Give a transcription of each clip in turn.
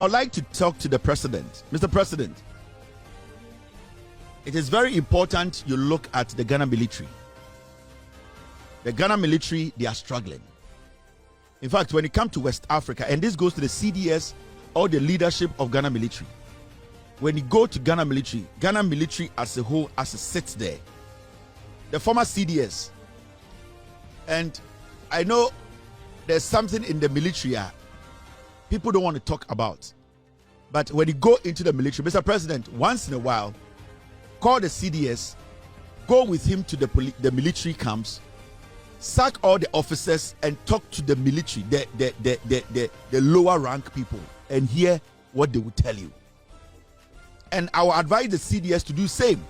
I'd like to talk to the president. Mr. President, it is very important you look at the Ghana military. The Ghana military, they are struggling. In fact, when it comes to West Africa, and this goes to the CDS or the leadership of Ghana military, when you go to Ghana military as a whole, as it sits there, the former CDS, and I know there's something in the military people don't want to talk about. But when you go into the military, Mr. President, once in a while, call the CDS, go with him to the military camps, sack all the officers and talk to the military, the lower rank people, and hear what they will tell you. And I will advise the CDS to do same.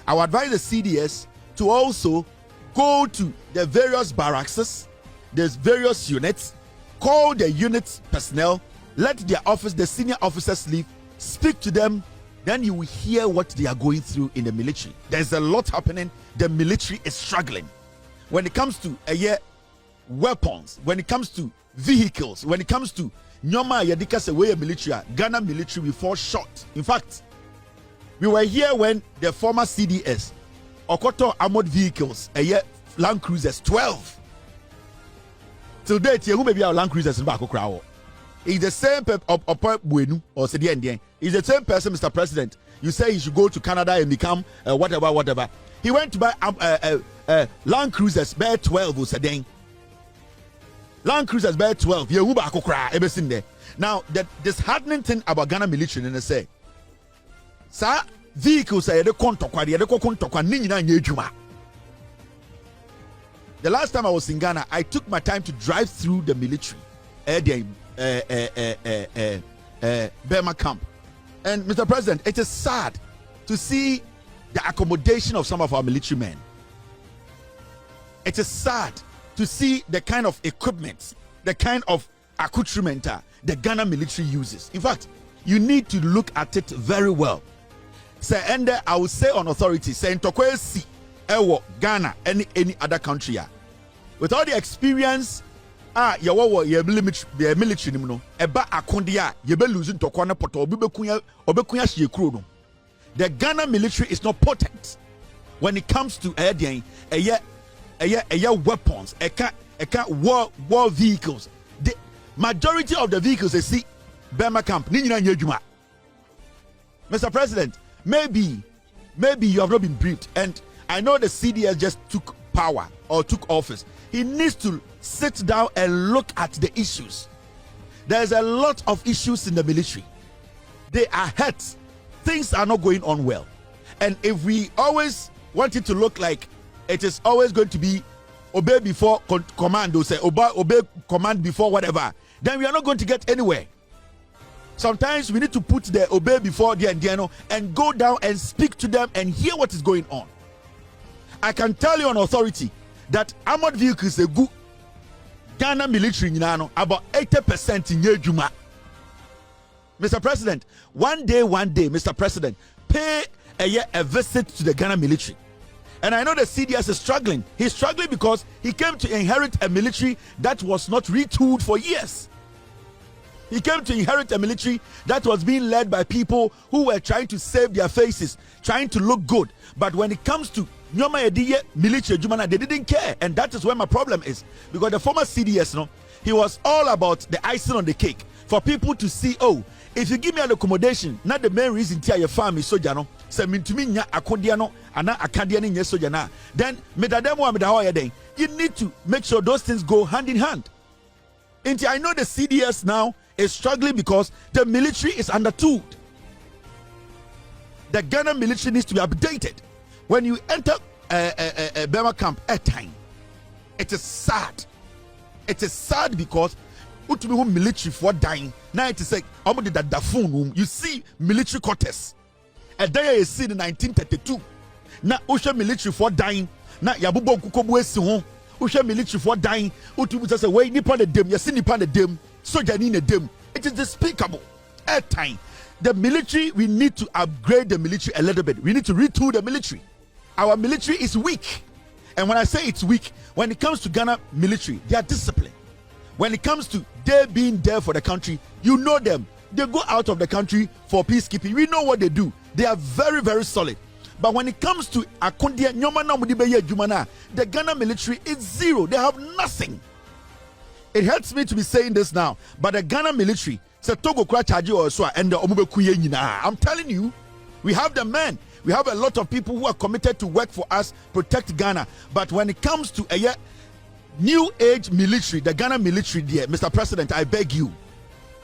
I will advise the CDS to also go to the various barracks, there's various units, call the unit personnel, let their office, the senior officers leave, speak to them, then you will hear what they are going through in the military. There's a lot happening. The military is struggling. When it comes to weapons, when it comes to vehicles, when it comes to Nyoma Yadika Seweya military, Ghana military, we fall short. In fact, we were here when the former CDS, Okoto armored vehicles, Land Cruisers 12. Till date, who may be our Land Cruisers in Bako. He's the same or he's the same person, Mr. President. You say he should go to Canada and become whatever. He went to buy Land Cruisers bear 12 or saying. Land Cruisers bear 12. Now, the disheartening thing about Ghana military, and they say, sir, vehicles are the last time I was in Ghana, I took my time to drive through the military Burma camp. And Mr. President, it is sad to see the accommodation of some of our military men. It is sad to see the kind of equipment, the kind of accoutrement the Ghana military uses. In fact, you need to look at it very well. Say, and I will say on authority, say in Tokwesi, Ewo, Ghana, any other country, with all the experience, your military no, eba akondia, you be losing Tokwana poto, obekunya shiyekuro no. The Ghana military is not potent when it comes to weapons, war vehicles. The majority of the vehicles they see Burma camp. Mr. President, maybe you have not been briefed, and I know the CDS just took power or took office. He needs to sit down and look at the issues. There's a lot of issues in the military. They are hurt. Things are not going on well. And if we always want it to look like it is always going to be obey before command, or say obey command before whatever, then we are not going to get anywhere. Sometimes we need to put the obey before the Indiano and go down and speak to them and hear what is going on. I can tell you on authority that armored vehicles are good. Ghana military about 80% in Yejuma. Mr. President, one day, Mr. President, pay a visit to the Ghana military. And I know the CDS is struggling. He's struggling because he came to inherit a military that was not retooled for years. He came to inherit a military that was being led by people who were trying to save their faces, trying to look good. But when it comes to Nyoma Ediye military, they didn't care. And that is where my problem is. Because the former CDS, he was all about the icing on the cake. For people to see, oh, if you give me an accommodation, not the main reason to your family soja no, say mean to me nya akodia no, ana akadia ni nya soja na, then you need to make sure those things go hand in hand. And I know the CDS now is struggling because the military is undertooled. The Ghana military needs to be updated. When you enter a Burma camp at time, it is sad. It is sad because military for dying. Now it is like that phone. You see military quarters. A day you see in 1932. Now Usha military for dying. Now Yabubo Kukobu Esi Usha military for dying. Utu just away nippon the dim. You see nippon the dim. Soja ni dim. It is despicable. At time, the military, we need to upgrade the military a little bit. We need to retool the military. Our military is weak. And when I say it's weak, when it comes to Ghana military, they are disciplined. When it comes to they being there for the country, you know them. They go out of the country for peacekeeping. We know what they do. They are very, very solid. But when it comes to Akondia, the Ghana military is zero. They have nothing. It hurts me to be saying this now, but the Ghana military, I'm telling you, we have the men. We have a lot of people who are committed to work for us, protect Ghana. But when it comes to a new age military, the Ghana military, dear Mr. President, I beg you,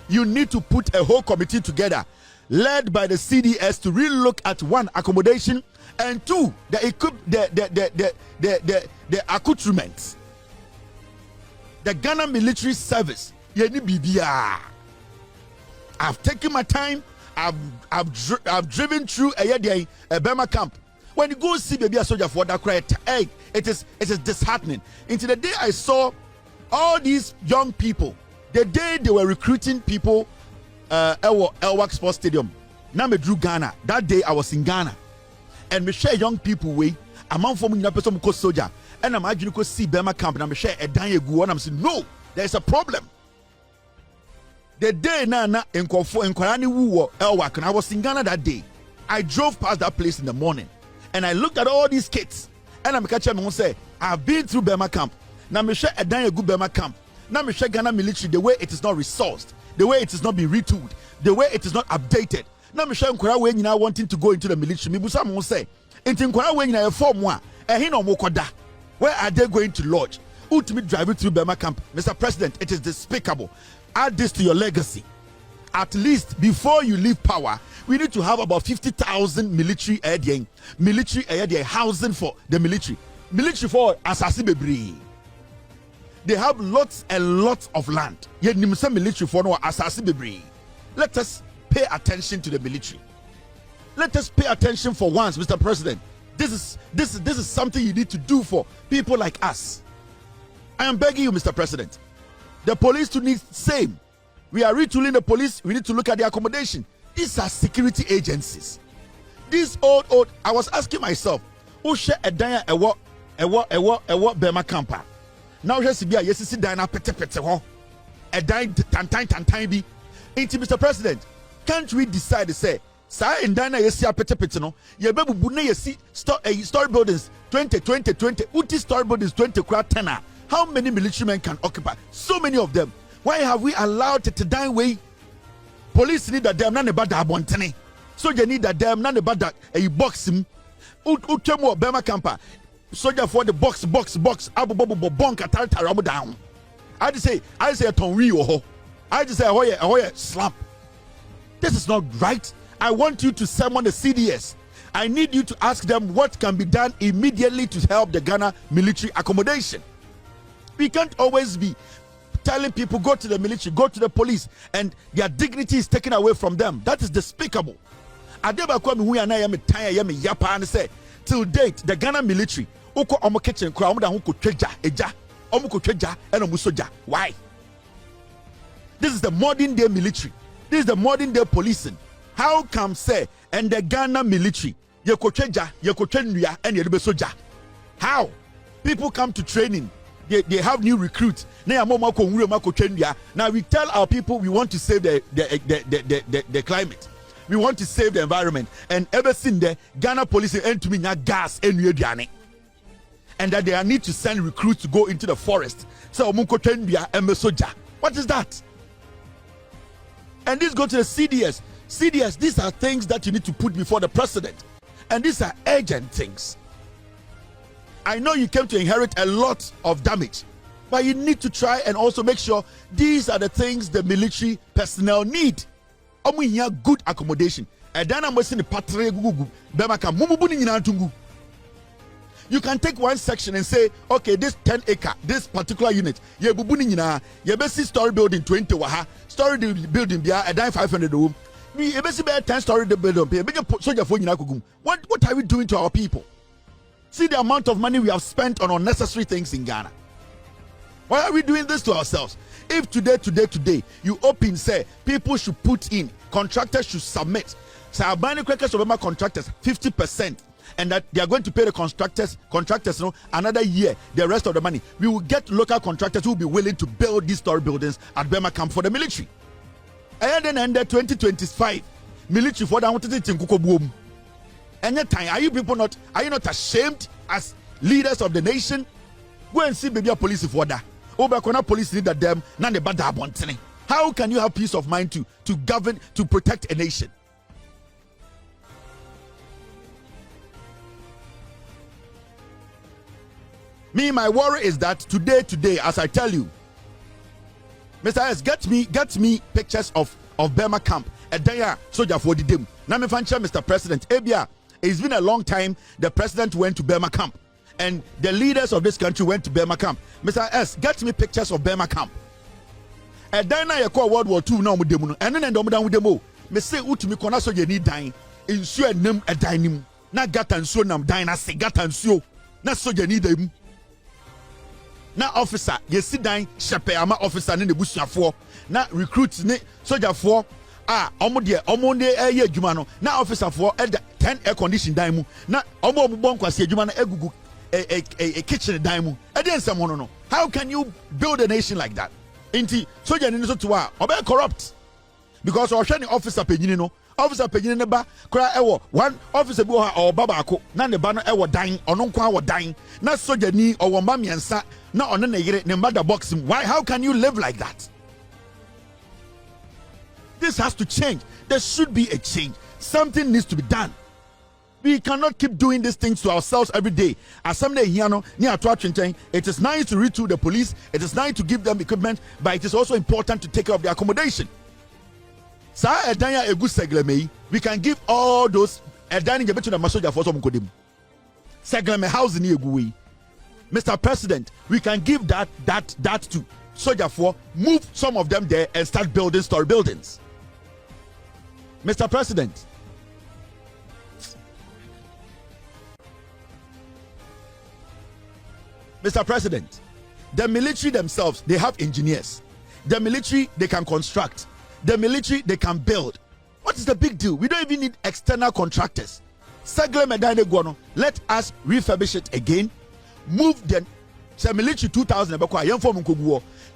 you need to put a whole committee together, led by the CDS, to really look at one, accommodation, and two, the accoutrements. The Ghana military service. I've taken my time. I've driven through a Burma camp. When you go see baby a soldier for that cry, hey, it is disheartening. Into the day I saw all these young people, the day they were recruiting people, Elwak Sports Stadium. Now me drew Ghana. That day I was in Ghana, and me share young people way. A man from the person who soldier, and I'm actually go see Burma camp, and I'm share a dying go, and I'm saying no, there is a problem. The day na in Kwarani Wu Elwak, and I was in Ghana that day. I drove past that place in the morning, and I looked at all these kids, and I'm catching them and say, I've been through Burma camp. Now me share a dying go Burma camp. Now me share Ghana military, the way it is not resourced, the way it is not being retooled, the way it is not updated. Now me share Nkora we nyina wanting to go into the military. Me busa mo say, enti Nkora we nyina form one. No mo koda. Where are they going to lodge? Ultimate driving through Burma camp. Mr. President, it is despicable. Add this to your legacy. At least before you leave power, we need to have about 50,000 military housing for the military. Military for Asasi Bebri. They have lots and lots of land. Yet nimsa military for no Asasi Bebri. Let us pay attention to the military. Let us pay attention for once, Mr. President. This is something you need to do for people like us. I am begging you, Mr. President. The police too need same. We are retooling the police. We need to look at the accommodation. These are security agencies. These old. I was asking myself, who share a daya ewo Burma camper? Now just be a yesisi dina pete ho. A dine tantan bi. Into Mr. President, can't we decide to say, sa in dina yesi pete no? Ye bebu bune yesi story buildings 20. Uti story buildings 20 tenor. How many military men can occupy? So many of them. Why have we allowed it to die away? Police need that damn none about that bontene. Soldier need that damn none about that a box him. Utemo Burma camper. Soldier for the box. Abu bonk atar down. I just say a tonri ho. I just say ahoye slap. This is not right. I want you to summon the CDS. I need you to ask them what can be done immediately to help the Ghana military accommodation. We can't always be telling people go to the military, go to the police, and their dignity is taken away from them. That is despicable. Till date, the Ghana military, why? This is the modern day military. This is the modern day policing. How come say and the Ghana military how? People come to training. They have new recruits. Now we tell our people we want to save the climate. We want to save the environment. And ever since the Ghana police end to me gas and that they need to send recruits to go into the forest. So what is that? And this go to the CDS. CDS, these are things that you need to put before the president. And these are urgent things. I know you came to inherit a lot of damage, but you need to try and also make sure these are the things the military personnel need. Good accommodation. You can take one section and say, okay, this 10 acre, this particular unit, ye besi story building 20 waha, story building bia a 500 room. We besi 10 story building. What are we doing to our people? See the amount of money we have spent on unnecessary things in Ghana. Why are we doing this to ourselves? If today, you open, say, people should put in, contractors should submit. So our buying contractors 50%, and that they are going to pay the contractors another year, the rest of the money. We will get local contractors who will be willing to build these story buildings at Burma camp for the military. And then end 2025 military for that wanted to think boom. Any time are you not ashamed as leaders of the nation? Go and see baby police for that. Obakona police leader them na the bad abontene. How can you have peace of mind to govern, to protect a nation? Me, my worry is that today, as I tell you, Mr. S, get me pictures of Burma camp. A day soldier for the dim. Now me fancha Mr. President. Ebia, it's been a long time the president went to Burma camp. And the leaders of this country went to Burma camp. Mr. S, get me pictures of Burma camp. A day na you call World War II now with them. And then down with them. Me say utumi kona so you need dying. In so name a dining. Na gatan so nam dying. Na se gatan so. Na so you need them. Na officer, you sit down, shepe ama officer ne busuafo. Na recruit ne soldier for omo de eye adwuma no. Na officer for 10 air condition dan mu. Na omo bon kwase adwuma na egugu a kitchen dan mu. E dey nsem hono no. How can you build a nation like that? Inti soldier ni so to obe corrupt. Because o hwe ni officer penyini no. Officer penyini ne ba kra ewo one officer bi ha o baba ko na ne ba no ewo dan ono nkwa wo dan na soldier ni owo ma miensa na ono na yire ne mother box him. Why? How can you live like that? This has to change. There should be a change. Something needs to be done. We cannot keep doing these things to ourselves every day. As someday here no near it is nice to retool the police, it is nice to give them equipment, but it is also important to take care of their accommodation. We can give all those dining to the Masoja for some kodim. Segleme house in Yegui. Mr. President, we can give that to soldier for move some of them there and start building story buildings. Mr. President, the military themselves, they have engineers. The military, they can construct. The military, they can build. What is the big deal? We don't even need external contractors. Let us refurbish it again. Move the military 2000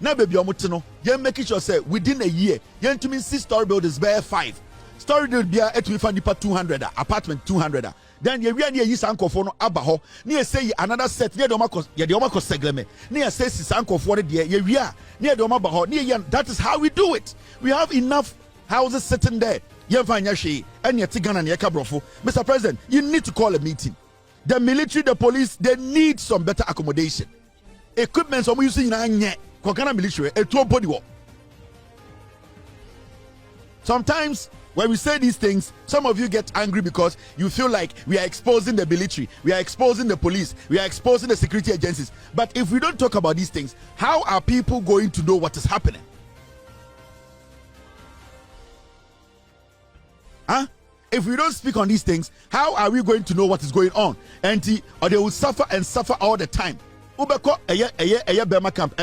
now baby you're making sure say within a year you're to 6-story buildings bear 5 story build be at we find 200 apartment 200 then you really use uncle for no abaho near say another set near the segleme near say uncle for the year near the abaho near that is how we do it. We have enough houses sitting there. And Mr. President, you need to call a meeting. The military, the police, they need some better accommodation. Equipment some using military body. Sometimes when we say these things, some of you get angry because you feel like we are exposing the military, we are exposing the police, we are exposing the security agencies. But if we don't talk about these things, how are people going to know what is happening? If we don't speak on these things, how are we going to know what is going on? Or they will suffer and suffer all the time. Burma camp.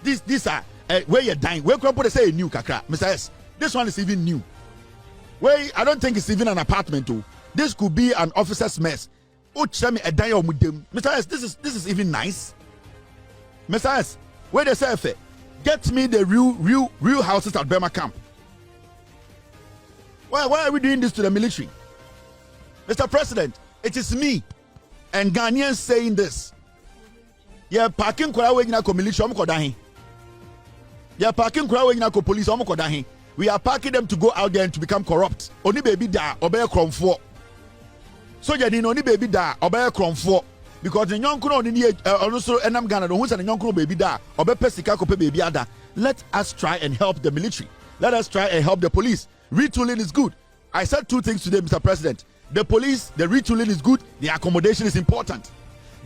These are where you're dying. Where can I say a new kakra? Mr. S, this one is even new. Where I don't think it's even an apartment too. This could be an officer's mess. Mr. S, this is even nice. Mr. S, where they say get me the real houses at Burma camp. Why are we doing this to the military? Mr. President, it is me and Ghanaians saying this. You're parking military. You're parking police. We are parking them to go out there and to become corrupt. Only baby da obey crom for. So you need only baby da obey crom for. Because the young crow also and I'm Ghana, who's a young crow baby da obey pesika baby ada. Let us try and help the military. Let us try and help the police. Retooling is good. I said two things today, Mr. President. The police, the retooling is good. The accommodation is important.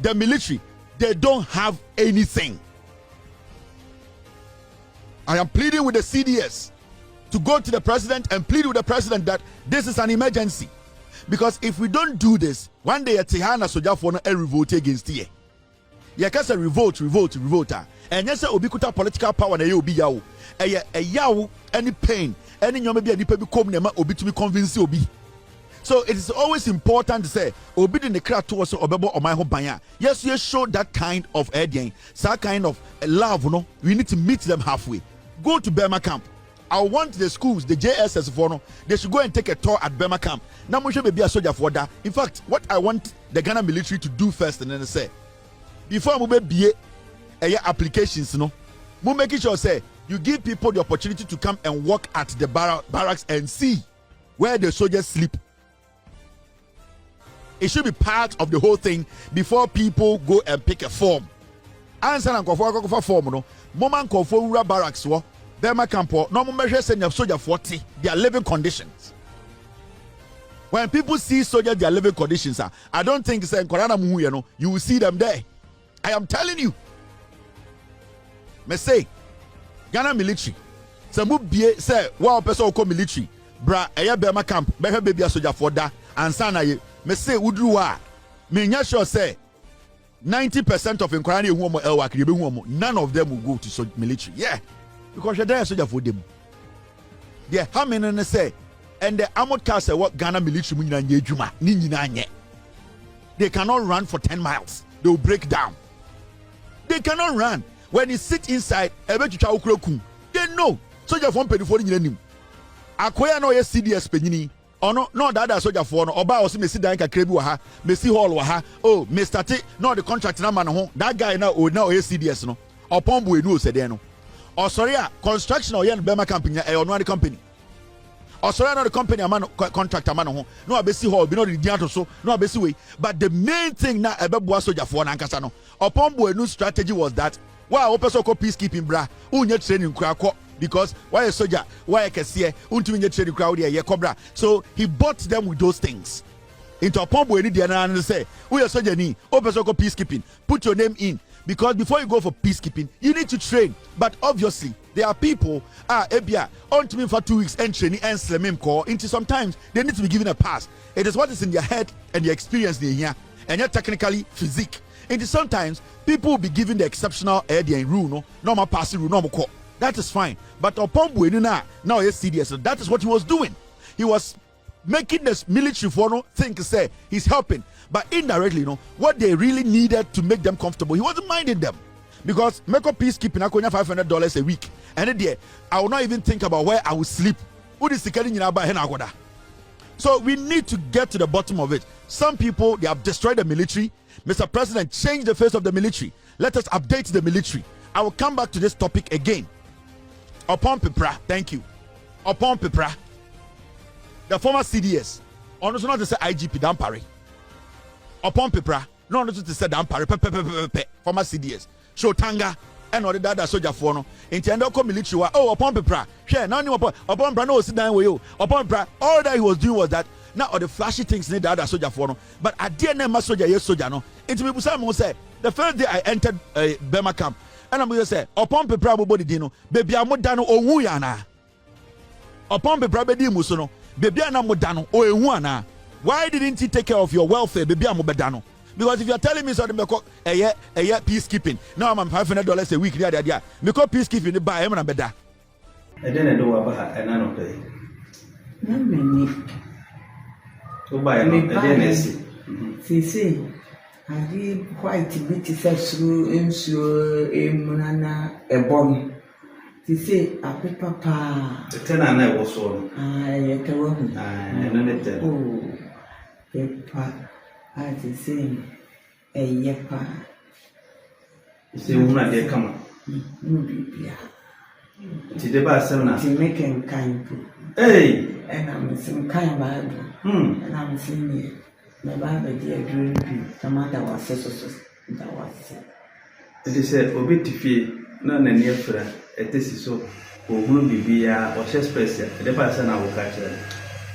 The military, they don't have anything. I am pleading with the CDS to go to the president and plead with the president that this is an emergency. Because if we don't do this, one day a Tihana Soja for a revolt against here. Yakasa revolt. And yes, Obikuta political power na you be yaw. A yaw any pain. Any maybe a nipa become nema obi to be convinced obi. So it is always important to say obi the nekra to us obebo or my home. Yes, you show that kind of that kind of love, no. We need to meet them halfway. Go to Burma camp. I want the schools, the JSS for no, they should go and take a tour at Burma camp. Now we should be a soldier for that. In fact, what I want the Ghana military to do first, and then say, before we be applications, no, we make sure say you give people the opportunity to come and work at the barracks and see where the soldiers sleep. It should be part of the whole thing before people go and pick a form. Answer and for form, no. Moment for barracks, Burma camp, no measure send your soldier 40, their living conditions. When people see soldiers, their living conditions, I don't think say you will see them there. I am telling you. Me say, Ghana military. Some be say, wow, person ko military. Bra, Burma camp, be baby a soldier for that. And sana ye, me say, udruwa. Me nya sure say, 90% of Nkwari who mo elwa none of them will go to military. Yeah, because you're there soldier for them. Yeah, how many say, and the armored car say what Ghana military they cannot run for 10 miles. They will break down. They cannot run. When you sit inside, they know. Soldier from Pedro Akoya no CDS penini. Oh no, that soldier for no. Oba also me sit down kakrebi waha, me see hall waha. Oh, me start no the contract na man ho. That guy now CDS no. Upon bu enu se no. Or sorry, construction or yen Burma company no the company. Or sorry, no the company man contractor man ho. No abesi hall, be no the diato so. No abesi way. But the main thing na ebeboa soldier for na nkasa no. Upon bu enu strategy was that wow, opeso ko peacekeeping bra. Unye training kra because why a soldier, why a cashier, training crowd here, cobra. So he bought them with those things. Into a pump where they and say, we are soldier ni, opeso ko peacekeeping. Put your name in. Because before you go for peacekeeping, you need to train. But obviously, there are people, ebia, on to me for 2 weeks and training and slam call. Into sometimes they need to be given a pass. It is what is in their head and the experience they here. And you're technically physique. Into sometimes people will be given the exceptional area rule, no normal passing rule, normal call. That is fine. But upon Buenuna, now is CDS. So that is what he was doing. He was making the military for no think say he's helping. But indirectly, what they really needed to make them comfortable, he wasn't minding them. Because make up peacekeeping, I could have $500 a week. And then I will not even think about where I will sleep. So we need to get to the bottom of it. Some people, they have destroyed the military. Mr. President, change the face of the military. Let us update the military. I will come back to this topic again. Upon Pipra, thank you. Upon Pipra, the former CDS, honestly not to say IGP Dampari. Upon Pipra, no not to say Dampari, former CDS. Show Tanga, and all the data soldier for no. Intendo military, oh, upon Pipra, share, no, upon Brano, sit down with you. Upon Pipra, all that he was doing was that now all the flashy things need the other soldier for no. But I didn't name soldier, yes, soldier, no. Into me, Simon said, the first day I entered Burma camp, and I'm going to say, upon Pipra body dino, baby, I'm dano o wuyana. Upon Pipra bedi musono, baby, I'm dano o wuana. Why didn't he take care of your welfare, baby, I'm bedano? Because if you're telling me something, a year peacekeeping, now I'm $500 a week, because peacekeeping, the buy him and beda. I didn't know about a nano pay. To buy a didn't see. I did quite a bit through Munana a bomb. To say a papa. The tenant was so. I know oh, papa, I say a yepa. You say, woman, dear, come on. No, be to the basement, to make him kind. Hey, and I'm some kind Bible. And I'm seeing it. My Bible, dear, dream, some other was so that was it. It is a bit to feel none and near for it is so. Who will be or just press it. The person I will catch it.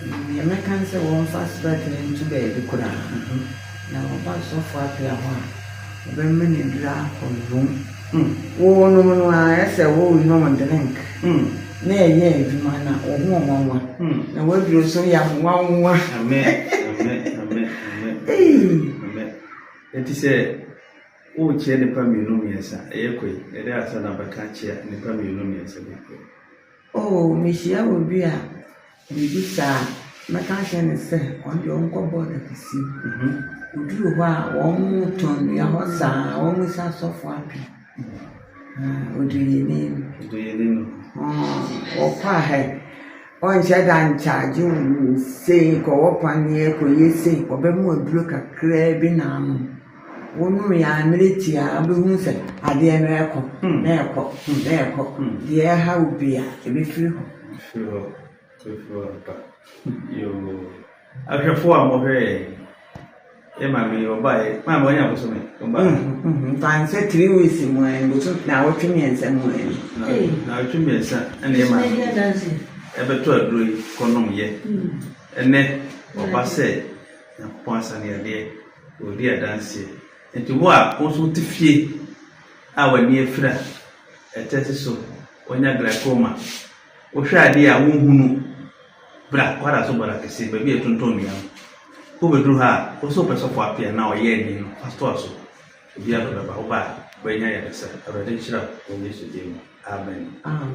The Americans are one fast back into bed. Now, about so far, clear one. When many draft on room. Oh, no, I say, oh, no one the link. Nay, yeah, man, or one. Now, what you so young, one. Amen. It is a oh, chair the Paminumias, a quay, a day as an abacacia and the Paminumias. Oh, Michelle will be a this my conscience is set on your uncle border to see. Would you one ton, your horse, almost so happy. What do you name? Do you name? Opa on Shadan charge you say go up on the echo, ye say, or be more broke a crabby now. One me a military, I will say, I dare never dear, how be I be free. You I have 4 more. Emma, you buy my money. I was on Fine, say 3 weeks in one, but now what you mean, some way. Now, 2 minutes, and Emma, ever to agree, Conom yet. And then, Papa said, once and a day, will dear dance. And to work also to fear our near friend. A test so when you're glaucoma. Or shall dear womb black, what I saw, but I can say, baby, to Tony. Who will do her also press of up here now a year in first also. Be able to buy when I had a residential or this. Amen.